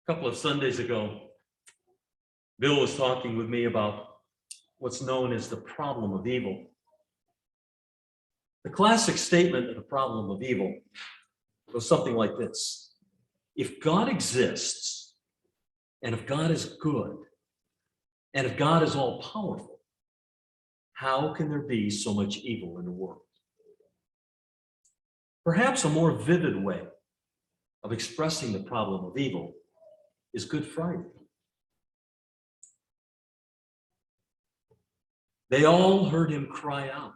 A couple of Sundays ago, Bill was talking with me about what's known as the problem of evil. The classic statement of the problem of evil goes something like this: if God exists, and if God is good, and if God is all powerful, how can there be so much evil in the world? Perhaps a more vivid way of expressing the problem of evil is Good Friday. They all heard him cry out.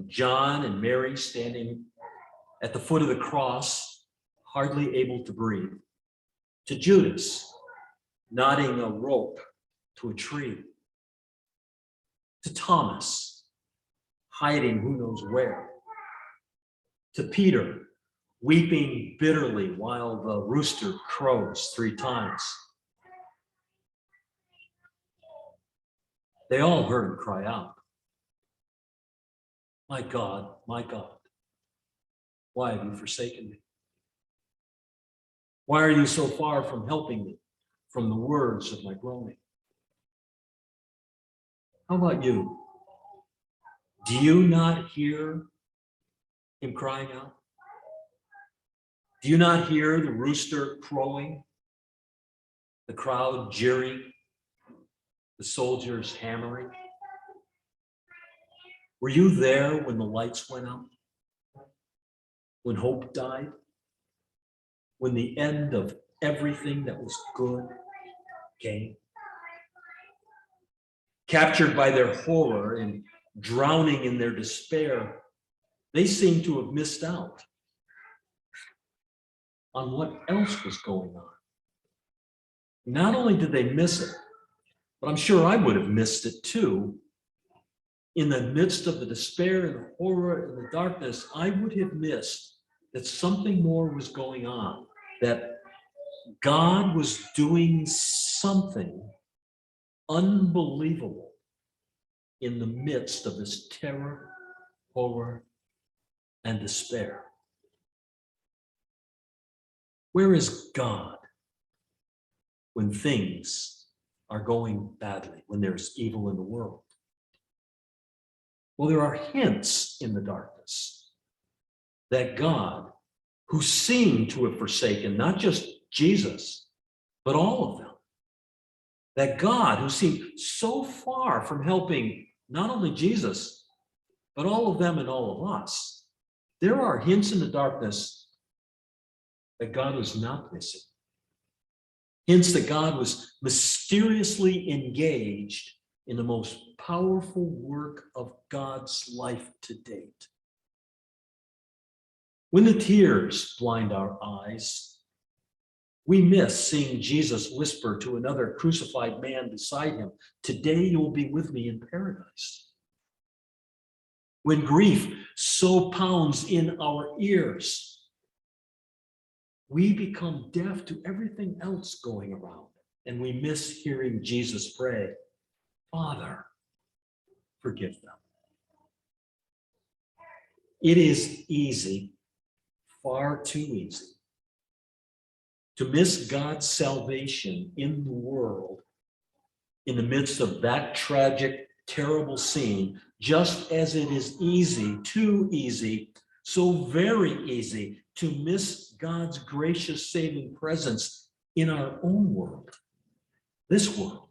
John and Mary standing at the foot of the cross, hardly able to breathe, to Judas knotting a rope to a tree, to Thomas hiding who knows where, to Peter weeping bitterly while the rooster crows 3 times. They all heard him cry out, my God, why have you forsaken me? Why are you so far from helping me from the words of my groaning?" How about you? Do you not hear him crying out? Do you not hear the rooster crowing, the crowd jeering, the soldiers hammering? Were you there when the lights went out? When hope died? When the end of everything that was good came? Captured by their horror and drowning in their despair, they seemed to have missed out on what else was going on. Not only did they miss it, but I'm sure I would have missed it too. In the midst of the despair and the horror and the darkness, I would have missed that something more was going on, that God was doing something unbelievable in the midst of this terror, horror, and despair. Where is God when things are going badly, when there's evil in the world? Well, there are hints in the darkness that God, who seemed to have forsaken not just Jesus, but all of them, that God, who seemed so far from helping not only Jesus, but all of them and all of us, there are hints in the darkness that God was not missing. Hints that God was mysteriously engaged in the most powerful work of God's life to date. When the tears blind our eyes, we miss seeing Jesus whisper to another crucified man beside him, "Today you will be with me in paradise." When grief so pounds in our ears, we become deaf to everything else going around, and we miss hearing Jesus pray, "Father, forgive them." It is easy, far too easy, to miss God's salvation in the world in the midst of that tragic, terrible scene, just as it is easy, too easy, so very easy to miss God's gracious saving presence in our own world. This world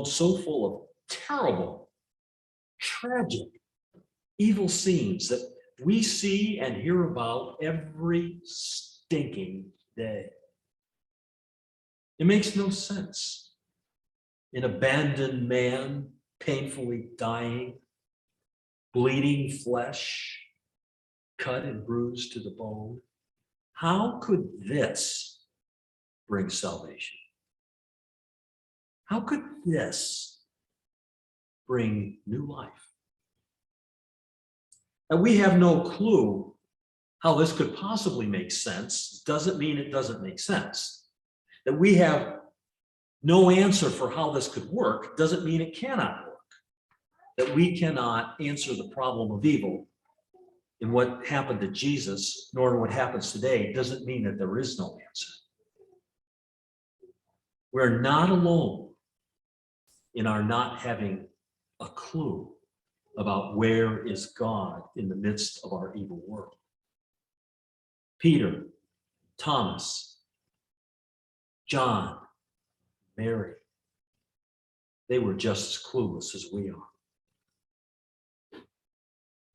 so full of terrible, tragic, evil scenes that we see and hear about every stinking day. It makes no sense. An abandoned man painfully dying, bleeding flesh, cut and bruised to the bone. How could this bring salvation? How could this bring new life? And we have no clue how this could possibly make sense. Doesn't mean it doesn't make sense. That we have no answer for how this could work doesn't mean it cannot work. That we cannot answer the problem of evil in what happened to Jesus, nor in what happens today, doesn't mean that there is no answer. We're not alone in our not having a clue about where is God in the midst of our evil world. Peter, Thomas, John, Mary, they were just as clueless as we are.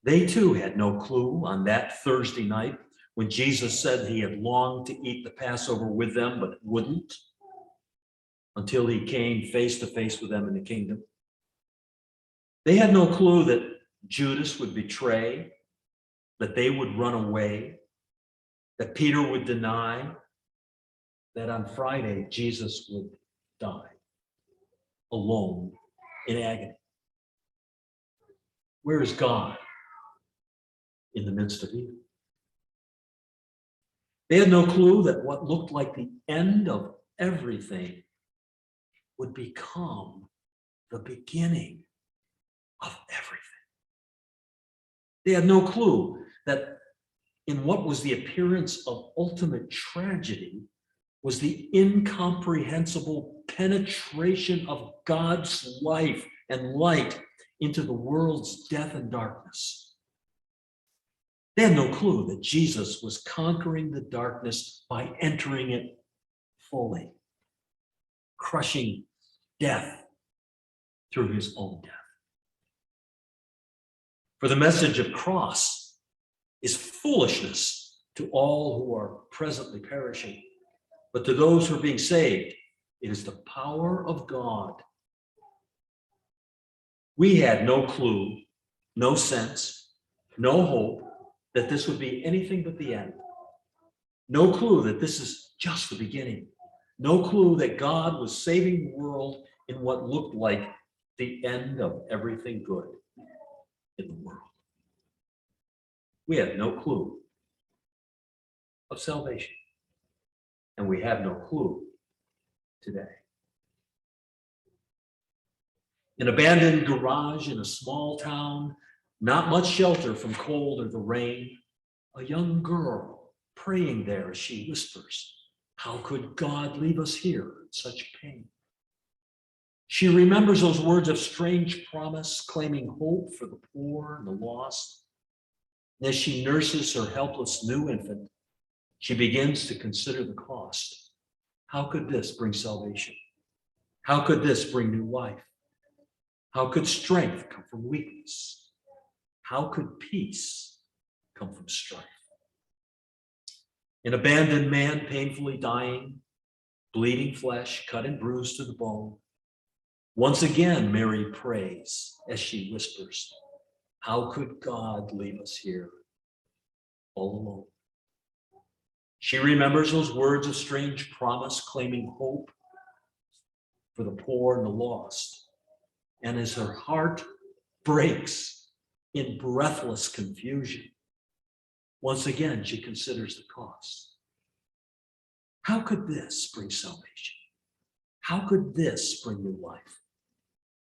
They too had no clue on that Thursday night when Jesus said he had longed to eat the Passover with them, but wouldn't until he came face to face with them in the kingdom. They had no clue that Judas would betray, that they would run away, that Peter would deny, that on Friday Jesus would die alone in agony. Where is God in the midst of evil? They had no clue that what looked like the end of everything would become the beginning of everything. They had no clue that in what was the appearance of ultimate tragedy was the incomprehensible penetration of God's life and light into the world's death and darkness. They had no clue that Jesus was conquering the darkness by entering it fully, crushing death through his own death. For the message of cross is foolishness to all who are presently perishing, but to those who are being saved, it is the power of God. We had no clue, no sense, no hope that this would be anything but the end. No clue that this is just the beginning. No clue that God was saving the world in what looked like the end of everything good in the world. We had no clue of salvation, and we have no clue today. An abandoned garage in a small town, not much shelter from cold or the rain, a young girl praying there as she whispers, "How could God leave us here in such pain?" She remembers those words of strange promise, claiming hope for the poor and the lost. And as she nurses her helpless new infant, she begins to consider the cost. How could this bring salvation? How could this bring new life? How could strength come from weakness? How could peace come from strife? An abandoned man painfully dying, bleeding flesh, cut and bruised to the bone. Once again, Mary prays as she whispers, "How could God leave us here all alone?" She remembers those words of strange promise, claiming hope for the poor and the lost. And as her heart breaks in breathless confusion, once again, she considers the cost. How could this bring salvation? How could this bring new life?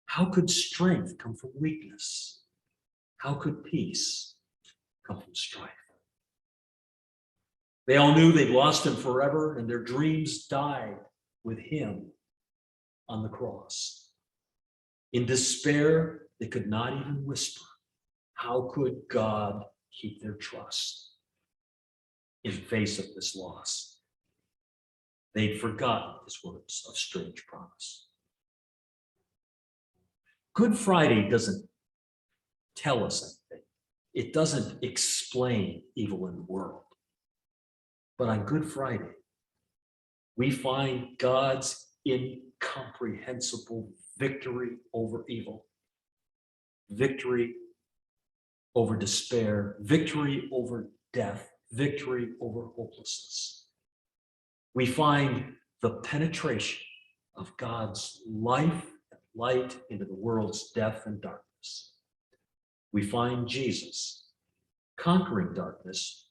How could strength come from weakness? How could peace come from strife? They all knew they'd lost him forever, and their dreams died with him on the cross. In despair, they could not even whisper, how could God keep their trust in face of this loss? They'd forgotten his words of strange promise. Good Friday doesn't tell us anything. It doesn't explain evil in the world. But on Good Friday, we find God's incomprehensible victory over evil, victory over despair, victory over death, victory over hopelessness. We find the penetration of God's life and light into the world's death and darkness. We find Jesus conquering darkness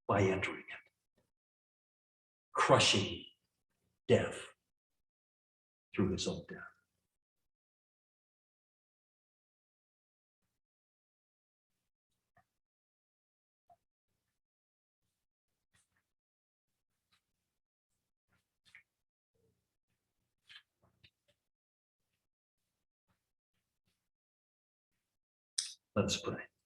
by entering it, crushing death through his own death. Let us pray.